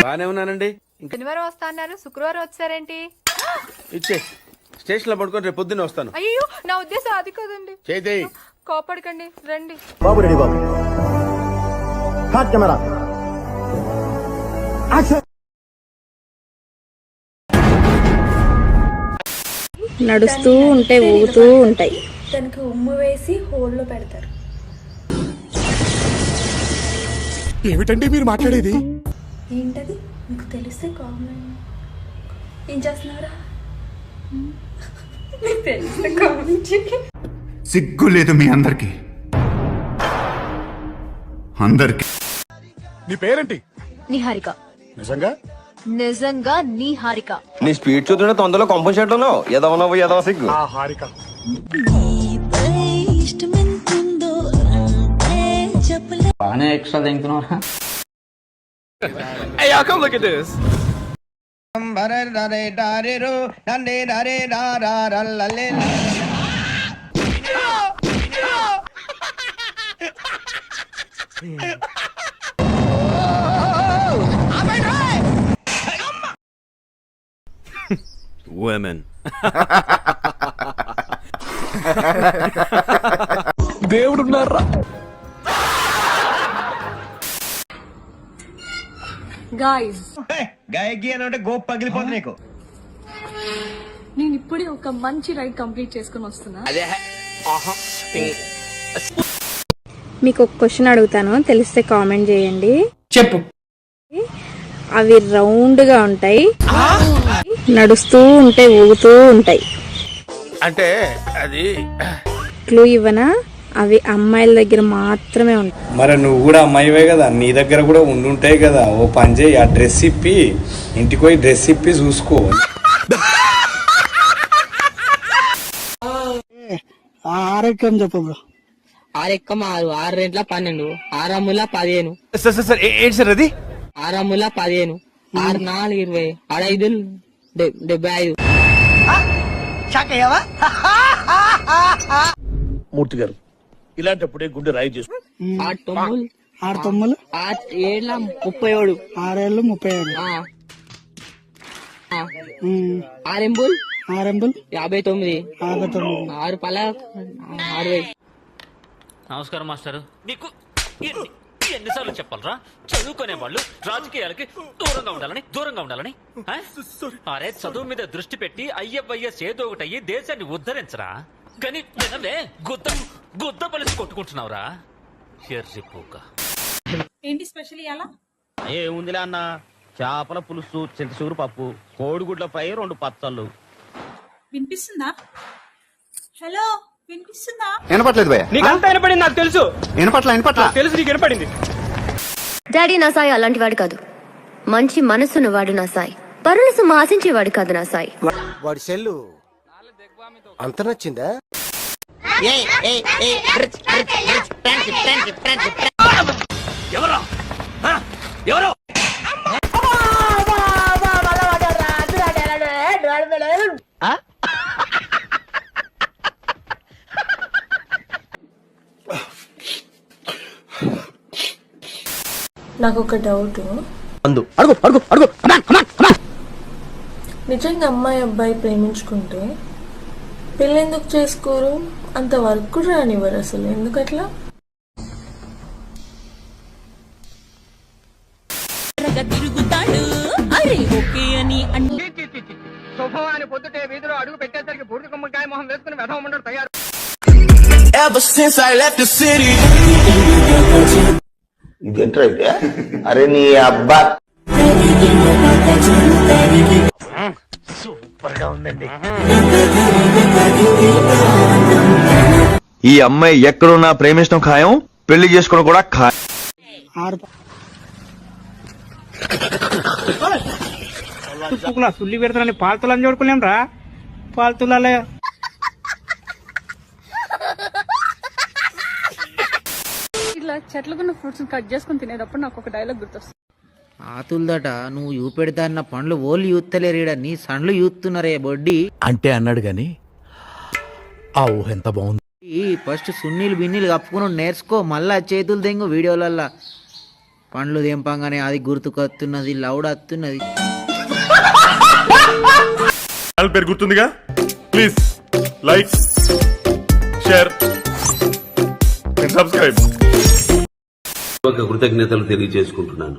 బానే ఉన్నానండి. శనివారం వస్తా అన్నారు, శుక్రవారం వచ్చారేంటి? ఇచ్చే స్టేషన్ లో పడుకొని రేపు పొద్దున్నే వస్తాను. అయ్యో నా ఉద్దేశం అది కాదండి. చేయి. కోపడకండి, రండి. బాబు రెడీ బాబు. హాట్ కెమెరా యాక్షన్. నడుస్తూ ఉంటే ఊగుతూ ఉంటాయి. దానికి ఉమ్ము వేసి హోల్లో పెడతారు. ఏమిటండి మీరు మాట్లాడేది? ఏంటది? మీకు తెలిస్తే కామెంట్. ఏం చేస్తున్నారా? మీకు తెలిస్తే కామెంట్ చేయండి. సిగ్గు లేదు మీ అందరికి. నీ పేరేంటి? నిహారిక. నిజంగా? నిజంగా నిహారిక. నీ స్పీడ్ చూస్తుంటే తొందరలో కంపెన్సేట్ ఉన్నావు. ఎదవనవు ఎదవ సిగ్గు. హారిక. బాగానే ఎక్స్ట్రా తింటున్నారా? Hey, y'all, come look at this. Women. దేవుడున్నారా? గాయకి అని అంటే గోప్ పగిలిపోతుంది నీకు. నేను ఇప్పుడే ఒక మంచి రైడ్ కంప్లీట్ చేసుకుని వస్తున్నా. మీకు ఒక క్వశ్చన్ అడుగుతాను, తెలిస్తే కామెంట్ చేయండి. చెప్పు. అవి రౌండ్ గా ఉంటాయి, నడుస్తూ ఉంటే ఊగుతూ ఉంటాయి. అంటే అది క్లూ ఇవ్వనా? అవి అమ్మాయిల దగ్గర మాత్రమే ఉంటాయి. మరి నువ్వు కూడా అమ్మాయివే కదా, నీ దగ్గర కూడా ఉండుంటాయి కదా. ఓ పని చేయి, ఆ డ్రెస్ ఇప్పి ఇంటికి పోయి డ్రెస్ ఇప్పి చూసుకో. ఆరోగ్యం చెప్పు బ్రో. 6 ఎక్కం 6, 6 రెంట్ల 12, 6 అమ్ముల 15, సార్ ఏంటి సార్ అది? 6 అమ్ముల 15, 6 4 20, 6 5 75. మూర్తి గారు ఇలాంటప్పుడే గుండె రాయి చేసు. 8 తొమ్ములు 8 7 37, 6 ఏళ్ళు 37. 6 ఎంబుల్ 59. 6 పల 60. నమస్కారం మాస్టర్. మీకు ఎన్నిసార్లు చెప్పాలరా, చదువుకునే వాళ్ళు రాజకీయాలకి దూరంగా ఉండాలని. అరే చదువు మీద దృష్టి పెట్టి అయ్యవయ్యస్ ఏదో ఒకటయ్యి దేశాన్ని ఉద్ధరించరా. కానీ జనమే గుద్ద పలిసి కొట్టుకుంటున్నావురా. ఎర్రిపోక. ఏంటి స్పెషల్ ఇయాలా? ఏముందిలే అన్న, చేపల పులుసు, చింతసూరు పప్పు, కోడిగుడ్ల ఫ్రై, 2 పచ్చళ్ళు. వినిపిస్తుందా? హలో, వినిపిస్తుందా? వినపట్లేదు భయ్యా. నీకంతా వినపడింది నాకు తెలుసు. వినపట్ల తెలుసు నీకు వినపడింది. డాడీ నా సాయి అలాంటి వాడు కాదు, మంచి మనసున్నవాడు నా సాయి. పరుల సొమ్ము ఆశించేవాడు కాదు నా సాయి. వాడి సెల్లు అంత నచ్చిందా? ఎవరో ఎవరో నాకు ఒక డౌట్. నిజంగా అమ్మాయి అబ్బాయి ప్రేమించుకుంటే పెళ్ళి ఎందుకు చేసుకోరు? అంత వర్క్ కూడా రానివ్వరు అసలు, ఎందుకట్లా? శుభవాని పొద్దుటే వీధిలో అడుగు పెట్టేసరికి బూడిద గుమ్మకాయ మొహం వేసుకుని వెధవ ఉండడు తయారు. అరే నీ అబ్బా సూపర్ గా ఉందండి. ఈ అమ్మాయి ఎక్కడున్నా ప్రేమించడం ఖాయం, పెళ్లి చేసుకోవడం కూడా ఖాయం. సుల్లి పెడతానని పాల్తులని చూడుకున్నాం రా. పాల్తులే ఇట్లా చెట్లకున్న ఫ్రూట్స్ కట్ చేసుకుని తినేటప్పుడు నాకు ఒక డైలాగ్ గుర్తొస్తుంది. ఆతులదట నువ్వు యూ పెడతా అన్న పండ్లు ఓళ్ళు యూత్తలేరీడ, నీ సండ్లు యూత్తున్నారే బొడ్డి అంటే అన్నాడు గాని ఆ ఊహ ఎంత బాగుంది. ఫస్ట్ సున్నీలు బిన్నీలు కప్పుకుని నేర్చుకో, మళ్ళా చేతులు దెంగు వీడియోలల్లా. పండ్లు తెంపంగానే అది గుర్తుకొస్తున్నది లౌడ్ వస్తున్నది. ఛానల్ పేరు గుర్తుందిగా, please like share and subscribe. కృతజ్ఞతలు తెలియజేసుకుంటున్నాను.